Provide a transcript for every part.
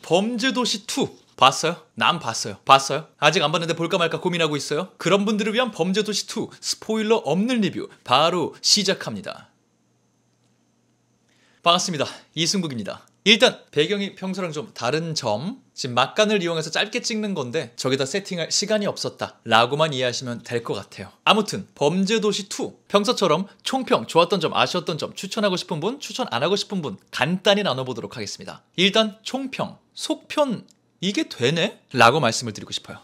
범죄도시 2 봤어요? 난 봤어요. 봤어요? 아직 안 봤는데 볼까 말까 고민하고 있어요? 그런 분들을 위한 범죄도시 2 스포일러 없는 리뷰 바로 시작합니다. 반갑습니다. 이승국입니다. 일단 배경이 평소랑 좀 다른 점, 지금 막간을 이용해서 짧게 찍는 건데 저기다 세팅할 시간이 없었다 라고만 이해하시면 될 것 같아요. 아무튼 범죄도시 2 평소처럼 총평, 좋았던 점, 아쉬웠던 점, 추천하고 싶은 분, 추천 안 하고 싶은 분 간단히 나눠보도록 하겠습니다. 일단 총평, 속편 이게 되네? 라고 말씀을 드리고 싶어요.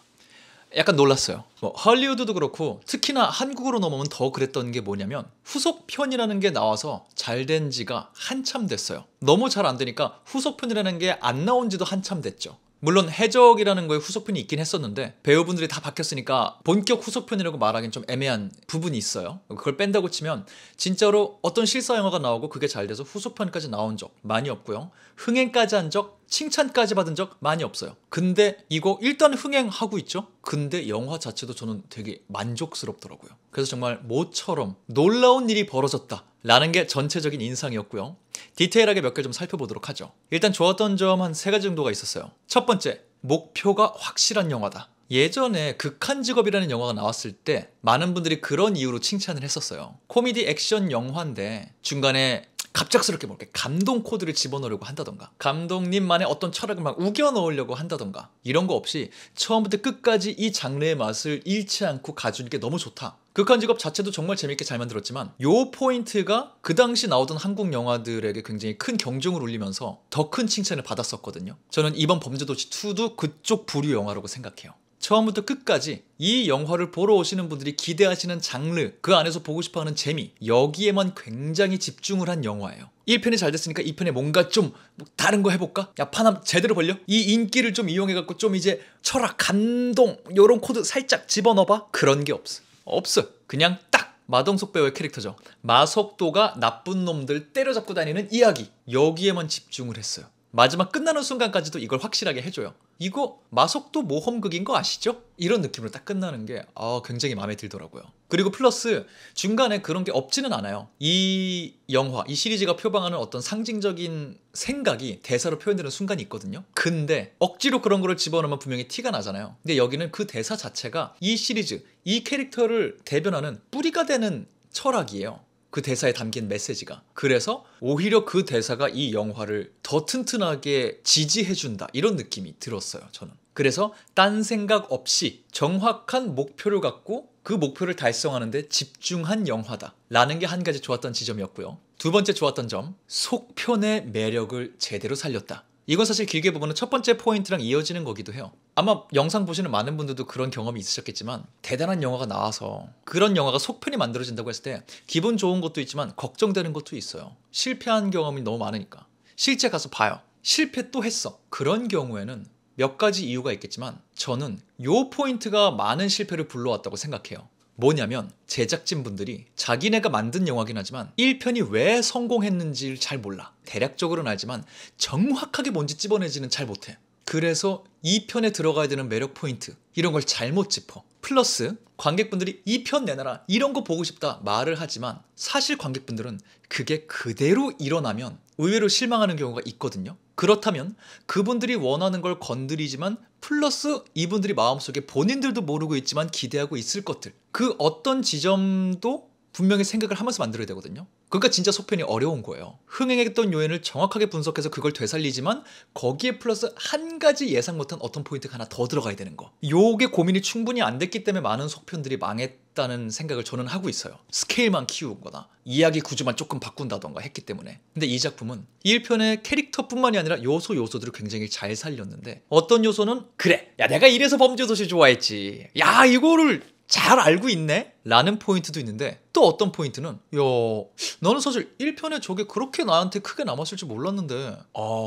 약간 놀랐어요. 할리우드도 그렇고 특히나 한국으로 넘어오면 더 그랬던 게 뭐냐면 후속편이라는 게 나와서 잘 된 지가 한참 됐어요. 너무 잘 안 되니까 후속편이라는 게 안 나온 지도 한참 됐죠. 물론 해적이라는 거에 후속편이 있긴 했었는데 배우분들이 다 바뀌었으니까 본격 후속편이라고 말하기는 좀 애매한 부분이 있어요. 그걸 뺀다고 치면 진짜로 어떤 실사 영화가 나오고 그게 잘 돼서 후속편까지 나온 적 많이 없고요. 흥행까지 한 적, 칭찬까지 받은 적 많이 없어요. 근데 이거 일단 흥행하고 있죠? 근데 영화 자체도 저는 되게 만족스럽더라고요. 그래서 정말 모처럼 놀라운 일이 벌어졌다 라는 게 전체적인 인상이었고요. 디테일하게 몇 개 좀 살펴보도록 하죠. 일단 좋았던 점 한 3가지 정도가 있었어요. 첫 번째, 목표가 확실한 영화다. 예전에 극한직업이라는 영화가 나왔을 때 많은 분들이 그런 이유로 칭찬을 했었어요. 코미디 액션 영화인데 중간에 갑작스럽게 뭐 이렇게 감동 코드를 집어넣으려고 한다던가 감독님만의 어떤 철학을 막 우겨 넣으려고 한다던가 이런 거 없이 처음부터 끝까지 이 장르의 맛을 잃지 않고 가주는 게 너무 좋다. 극한직업 자체도 정말 재밌게 잘 만들었지만 요 포인트가 그 당시 나오던 한국 영화들에게 굉장히 큰 경종을 울리면서 더 큰 칭찬을 받았었거든요. 저는 이번 범죄도시 2도 그쪽 부류 영화라고 생각해요. 처음부터 끝까지 이 영화를 보러 오시는 분들이 기대하시는 장르, 그 안에서 보고 싶어하는 재미, 여기에만 굉장히 집중을 한 영화예요. 1편이 잘 됐으니까 2편에 뭔가 좀 다른 거 해볼까? 야, 판함 제대로 벌려? 이 인기를 좀 이용해갖고 좀 이제 철학, 감동 요런 코드 살짝 집어넣어봐? 그런 게 없어. 그냥 딱 마동석 배우의 캐릭터죠. 마석도가 나쁜 놈들 때려잡고 다니는 이야기, 여기에만 집중을 했어요. 마지막 끝나는 순간까지도 이걸 확실하게 해줘요. 이거 마석도 모험극인 거 아시죠? 이런 느낌으로 딱 끝나는 게 굉장히 마음에 들더라고요. 그리고 플러스 중간에 그런 게 없지는 않아요. 이 영화, 이 시리즈가 표방하는 어떤 상징적인 생각이 대사로 표현되는 순간이 있거든요. 근데 억지로 그런 거를 집어넣으면 분명히 티가 나잖아요. 근데 여기는 그 대사 자체가 이 시리즈, 이 캐릭터를 대변하는 뿌리가 되는 철학이에요. 그 대사에 담긴 메시지가. 그래서 오히려 그 대사가 이 영화를 더 튼튼하게 지지해준다 이런 느낌이 들었어요. 저는. 그래서 딴 생각 없이 정확한 목표를 갖고 그 목표를 달성하는 데 집중한 영화다 라는 게 한 가지 좋았던 지점이었고요. 두 번째 좋았던 점, 속편의 매력을 제대로 살렸다. 이건 사실 길게 보면 첫 번째 포인트랑 이어지는 거기도 해요. 아마 영상 보시는 많은 분들도 그런 경험이 있으셨겠지만 대단한 영화가 나와서 그런 영화가 속편이 만들어진다고 했을 때 기분 좋은 것도 있지만 걱정되는 것도 있어요. 실패한 경험이 너무 많으니까. 실제 가서 봐요. 실패 또 했어. 그런 경우에는 몇 가지 이유가 있겠지만 저는 요 포인트가 많은 실패를 불러왔다고 생각해요. 뭐냐면 제작진분들이 자기네가 만든 영화긴 하지만 1편이 왜 성공했는지를 잘 몰라. 대략적으로는 알지만 정확하게 뭔지 찝어내지는 잘 못해. 그래서 2편에 들어가야 되는 매력 포인트 이런 걸 잘못 짚어. 플러스 관객분들이 2편 내놔라 이런 거 보고 싶다 말을 하지만 사실 관객분들은 그게 그대로 일어나면 의외로 실망하는 경우가 있거든요. 그렇다면 그분들이 원하는 걸 건드리지만 플러스 이분들이 마음속에 본인들도 모르고 있지만 기대하고 있을 것들, 그 어떤 지점도 분명히 생각을 하면서 만들어야 되거든요. 그러니까 진짜 속편이 어려운 거예요. 흥행했던 요인을 정확하게 분석해서 그걸 되살리지만 거기에 플러스 한 가지 예상 못한 어떤 포인트가 하나 더 들어가야 되는 거. 요게 고민이 충분히 안 됐기 때문에 많은 속편들이 망했다는 생각을 저는 하고 있어요. 스케일만 키운 거나 이야기 구조만 조금 바꾼다던가 했기 때문에. 근데 이 작품은 1편의 캐릭터뿐만이 아니라 요소들을 굉장히 잘 살렸는데 어떤 요소는 그래, 야 내가 이래서 범죄도시 좋아했지, 야 이거를 잘 알고 있네? 라는 포인트도 있는데 또 어떤 포인트는 야 나는 사실 1편에 저게 그렇게 나한테 크게 남았을 줄 몰랐는데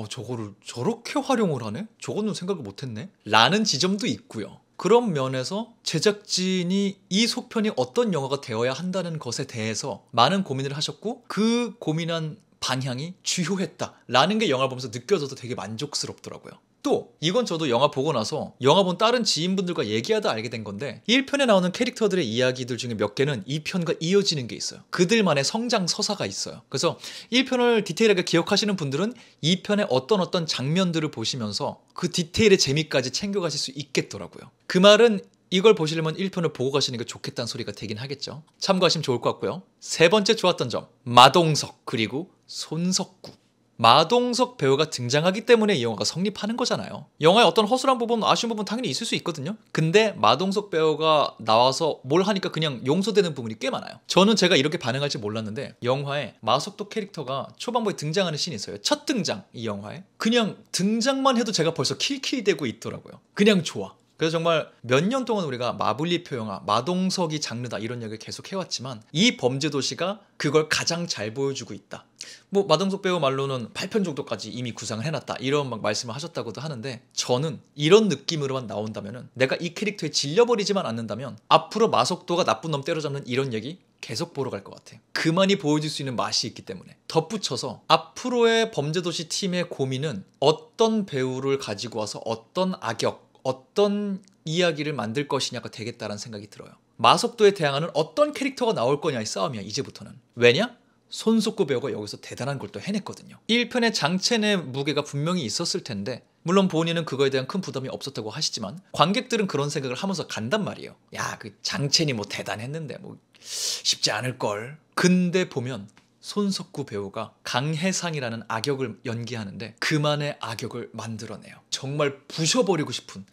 저거를 저렇게 활용을 하네? 저거는 생각을 못했네? 라는 지점도 있고요. 그런 면에서 제작진이 이 속편이 어떤 영화가 되어야 한다는 것에 대해서 많은 고민을 하셨고 그 고민한 방향이 주요했다라는 게 영화를 보면서 느껴져서 되게 만족스럽더라고요. 또 이건 저도 영화 보고 나서 영화 본 다른 지인분들과 얘기하다 알게 된 건데 1편에 나오는 캐릭터들의 이야기들 중에 몇 개는 2편과 이어지는 게 있어요. 그들만의 성장 서사가 있어요. 그래서 1편을 디테일하게 기억하시는 분들은 2편의 어떤 장면들을 보시면서 그 디테일의 재미까지 챙겨가실 수 있겠더라고요. 그 말은 이걸 보시려면 1편을 보고 가시는 게 좋겠다는 소리가 되긴 하겠죠. 참고하시면 좋을 것 같고요. 세 번째 좋았던 점, 마동석 그리고 손석구. 마동석 배우가 등장하기 때문에 이 영화가 성립하는 거잖아요. 영화에 어떤 허술한 부분, 아쉬운 부분 당연히 있을 수 있거든요. 근데 마동석 배우가 나와서 뭘 하니까 그냥 용서되는 부분이 꽤 많아요. 저는 제가 이렇게 반응할지 몰랐는데 영화에 마석도 캐릭터가 초반부에 등장하는 씬이 있어요. 첫 등장, 이 영화에. 그냥 등장만 해도 제가 벌써 킬킬대고 있더라고요. 그냥 좋아. 그래서 정말 몇 년 동안 우리가 마블리표 영화, 마동석이 장르다 이런 얘기를 계속 해왔지만 이 범죄도시가 그걸 가장 잘 보여주고 있다. 뭐 마동석 배우 말로는 8편 정도까지 이미 구상을 해놨다 이런 막 말씀을 하셨다고도 하는데 저는 이런 느낌으로만 나온다면은 내가 이 캐릭터에 질려버리지만 않는다면 앞으로 마석도가 나쁜 놈 때려잡는 이런 얘기 계속 보러 갈 것 같아요. 그만이 보여줄 수 있는 맛이 있기 때문에. 덧붙여서 앞으로의 범죄도시 팀의 고민은 어떤 배우를 가지고 와서 어떤 악역, 어떤 이야기를 만들 것이냐가 되겠다는 생각이 들어요. 마석도에 대항하는 어떤 캐릭터가 나올 거냐의 싸움이야 이제부터는. 왜냐? 손석구 배우가 여기서 대단한 걸 또 해냈거든요. 1편의 장첸의 무게가 분명히 있었을 텐데 물론 본인은 그거에 대한 큰 부담이 없었다고 하시지만 관객들은 그런 생각을 하면서 간단 말이에요. 야, 그 장첸이 뭐 대단했는데 뭐 쉽지 않을걸. 근데 보면 손석구 배우가 강해상이라는 악역을 연기하는데 그만의 악역을 만들어내요. 정말 부셔버리고 싶은,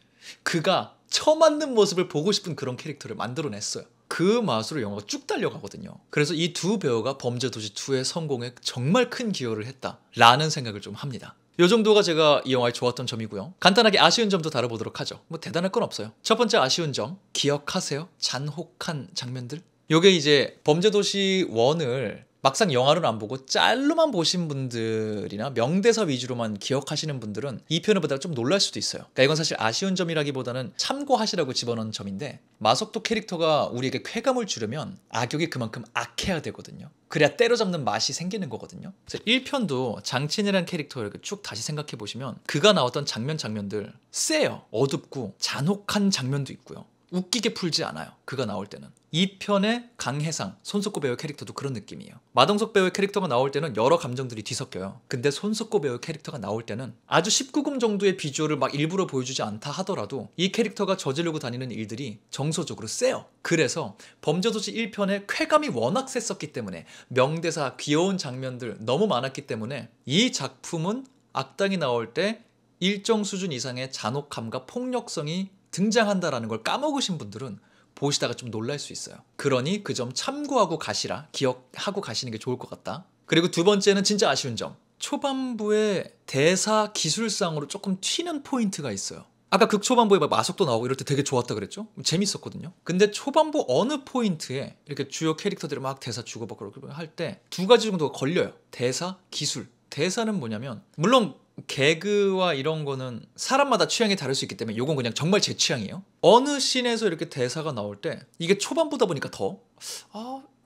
그가 처맞는 모습을 보고 싶은 그런 캐릭터를 만들어냈어요. 그 맛으로 영화가 쭉 달려가거든요. 그래서 이 두 배우가 범죄도시2의 성공에 정말 큰 기여를 했다라는 생각을 좀 합니다. 이 정도가 제가 이 영화에 좋았던 점이고요. 간단하게 아쉬운 점도 다뤄보도록 하죠. 뭐 대단할 건 없어요. 첫 번째 아쉬운 점, 기억하세요? 잔혹한 장면들? 요게 이제 범죄도시 1을 막상 영화를 안 보고 짤로만 보신 분들이나 명대사 위주로만 기억하시는 분들은 이 편을 보다가 좀 놀랄 수도 있어요. 그러니까 이건 사실 아쉬운 점이라기보다는 참고하시라고 집어넣은 점인데 마석도 캐릭터가 우리에게 쾌감을 주려면 악역이 그만큼 악해야 되거든요. 그래야 때려잡는 맛이 생기는 거거든요. 그래서 1편도 장첸이라는 캐릭터를 이렇게 쭉 다시 생각해 보시면 그가 나왔던 장면들 세요. 어둡고 잔혹한 장면도 있고요. 웃기게 풀지 않아요. 그가 나올 때는. 2편의 강해상, 손석구 배우의 캐릭터도 그런 느낌이에요. 마동석 배우의 캐릭터가 나올 때는 여러 감정들이 뒤섞여요. 근데 손석구 배우의 캐릭터가 나올 때는 아주 19금 정도의 비주얼을 막 일부러 보여주지 않다 하더라도 이 캐릭터가 저지르고 다니는 일들이 정서적으로 세요. 그래서 범죄도시 1편의 쾌감이 워낙 셌었기 때문에 명대사, 귀여운 장면들 너무 많았기 때문에 이 작품은 악당이 나올 때 일정 수준 이상의 잔혹함과 폭력성이 등장한다라는 걸 까먹으신 분들은 보시다가 좀 놀랄 수 있어요. 그러니 그 점 참고하고 가시라. 기억하고 가시는 게 좋을 것 같다. 그리고 두 번째는 진짜 아쉬운 점. 초반부에 대사 기술상으로 조금 튀는 포인트가 있어요. 아까 극초반부에 막 마석도 나오고 이럴 때 되게 좋았다 그랬죠? 재밌었거든요. 근데 초반부 어느 포인트에 이렇게 주요 캐릭터들이 막 대사 주고받고 할 때 두 가지 정도가 걸려요. 대사, 기술. 대사는 뭐냐면 물론 개그와 이런 거는 사람마다 취향이 다를 수 있기 때문에 이건 그냥 정말 제 취향이에요. 어느 씬에서 이렇게 대사가 나올 때 이게 초반보다 보니까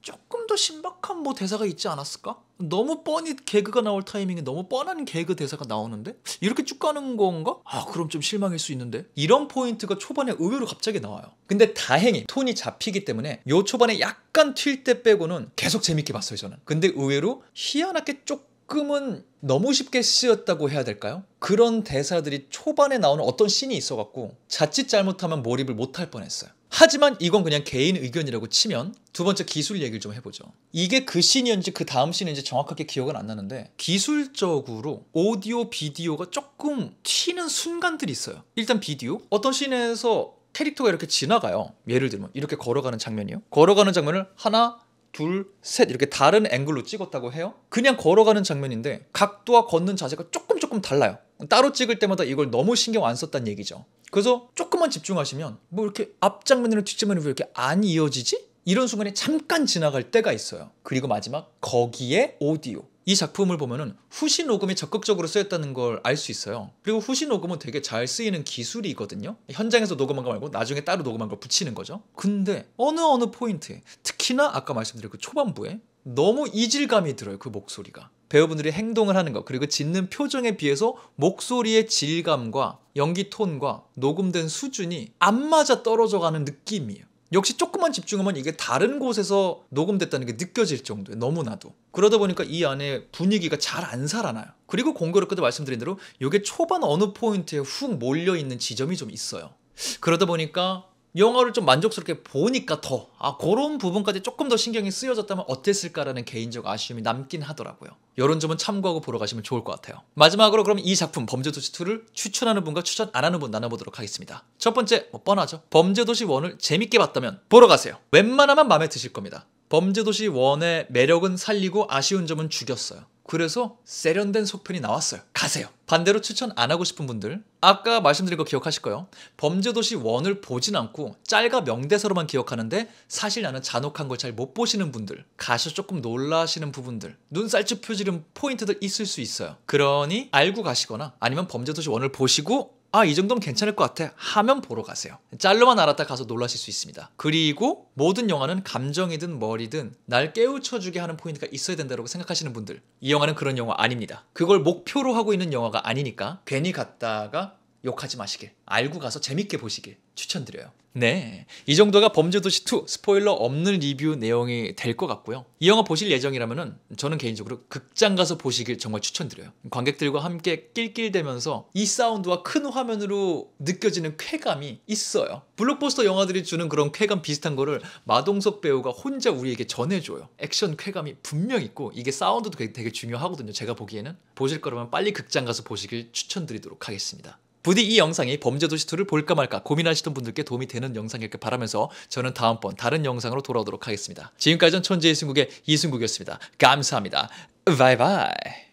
조금 더 신박한 뭐 대사가 있지 않았을까? 너무 뻔히 개그가 나올 타이밍에 너무 뻔한 개그 대사가 나오는데 이렇게 쭉 가는 건가? 그럼 좀 실망일 수 있는데 이런 포인트가 초반에 의외로 갑자기 나와요. 근데 다행히 톤이 잡히기 때문에 요 초반에 약간 튈 때 빼고는 계속 재밌게 봤어요 저는. 근데 의외로 희한하게 조금은 너무 쉽게 쓰였다고 해야 될까요? 그런 대사들이 초반에 나오는 어떤 씬이 있어갖고 자칫 잘못하면 몰입을 못할 뻔했어요. 하지만 이건 그냥 개인 의견이라고 치면 두 번째 기술 얘기를 좀 해보죠. 이게 그 씬이었는지 그 다음 씬인지 정확하게 기억은 안 나는데 기술적으로 오디오 비디오가 조금 튀는 순간들이 있어요. 일단 비디오 어떤 씬에서 캐릭터가 이렇게 지나가요. 예를 들면 이렇게 걸어가는 장면이요. 걸어가는 장면을 하나 둘, 셋 이렇게 다른 앵글로 찍었다고 해요. 그냥 걸어가는 장면인데 각도와 걷는 자세가 조금 달라요. 따로 찍을 때마다 이걸 너무 신경 안 썼다는 얘기죠. 그래서 조금만 집중하시면 뭐 이렇게 앞장면이랑 뒷장면이 왜 이렇게 안 이어지지? 이런 순간에 잠깐 지나갈 때가 있어요. 그리고 마지막 거기에 오디오. 이 작품을 보면은 후시 녹음이 적극적으로 쓰였다는 걸 알 수 있어요. 그리고 후시 녹음은 되게 잘 쓰이는 기술이거든요. 현장에서 녹음한 거 말고 나중에 따로 녹음한 걸 붙이는 거죠. 근데 어느 포인트에 특히나 아까 말씀드린 그 초반부에 너무 이질감이 들어요. 그 목소리가. 배우분들이 행동을 하는 것 그리고 짓는 표정에 비해서 목소리의 질감과 연기 톤과 녹음된 수준이 안 맞아 떨어져가는 느낌이에요. 역시 조금만 집중하면 이게 다른 곳에서 녹음됐다는 게 느껴질 정도예요. 너무나도. 그러다 보니까 이 안에 분위기가 잘 안 살아나요. 그리고 공교롭게도 말씀드린 대로 이게 초반 어느 포인트에 훅 몰려있는 지점이 좀 있어요. 그러다 보니까 영화를 좀 만족스럽게 보니까 더 그런 부분까지 조금 더 신경이 쓰여졌다면 어땠을까라는 개인적 아쉬움이 남긴 하더라고요. 이런 점은 참고하고 보러 가시면 좋을 것 같아요. 마지막으로 그럼 이 작품 범죄도시2를 추천하는 분과 추천 안 하는 분 나눠보도록 하겠습니다. 첫 번째 뻔하죠. 범죄도시1을 재밌게 봤다면 보러 가세요. 웬만하면 마음에 드실 겁니다. 범죄도시1의 매력은 살리고 아쉬운 점은 죽였어요. 그래서 세련된 속편이 나왔어요. 가세요. 반대로 추천 안 하고 싶은 분들, 아까 말씀드린 거 기억하실 거예요. 범죄도시 1을 보진 않고 짤과 명대사로만 기억하는데 사실 나는 잔혹한 걸 잘 못 보시는 분들, 가셔 조금 놀라시는 부분들, 눈살집 표지른 포인트들 있을 수 있어요. 그러니 알고 가시거나 아니면 범죄도시 1을 보시고 이 정도면 괜찮을 것 같아 하면 보러 가세요. 짤로만 알았다 가서 놀라실 수 있습니다. 그리고 모든 영화는 감정이든 머리든 날 깨우쳐주게 하는 포인트가 있어야 된다고 생각하시는 분들, 이 영화는 그런 영화 아닙니다. 그걸 목표로 하고 있는 영화가 아니니까 괜히 갔다가 욕하지 마시길, 알고 가서 재밌게 보시길 추천드려요. 네, 이 정도가 범죄도시2 스포일러 없는 리뷰 내용이 될 것 같고요. 이 영화 보실 예정이라면 저는 개인적으로 극장 가서 보시길 정말 추천드려요. 관객들과 함께 낄낄대면서 이 사운드와 큰 화면으로 느껴지는 쾌감이 있어요. 블록버스터 영화들이 주는 그런 쾌감 비슷한 거를 마동석 배우가 혼자 우리에게 전해줘요. 액션 쾌감이 분명 있고 이게 사운드도 되게 중요하거든요. 제가 보기에는. 보실 거라면 빨리 극장 가서 보시길 추천드리도록 하겠습니다. 부디 이 영상이 범죄도시2를 볼까 말까 고민하시던 분들께 도움이 되는 영상이길 바라면서 저는 다음번 다른 영상으로 돌아오도록 하겠습니다. 지금까지는 천재의 승국의 이승국이었습니다. 감사합니다. 바이바이.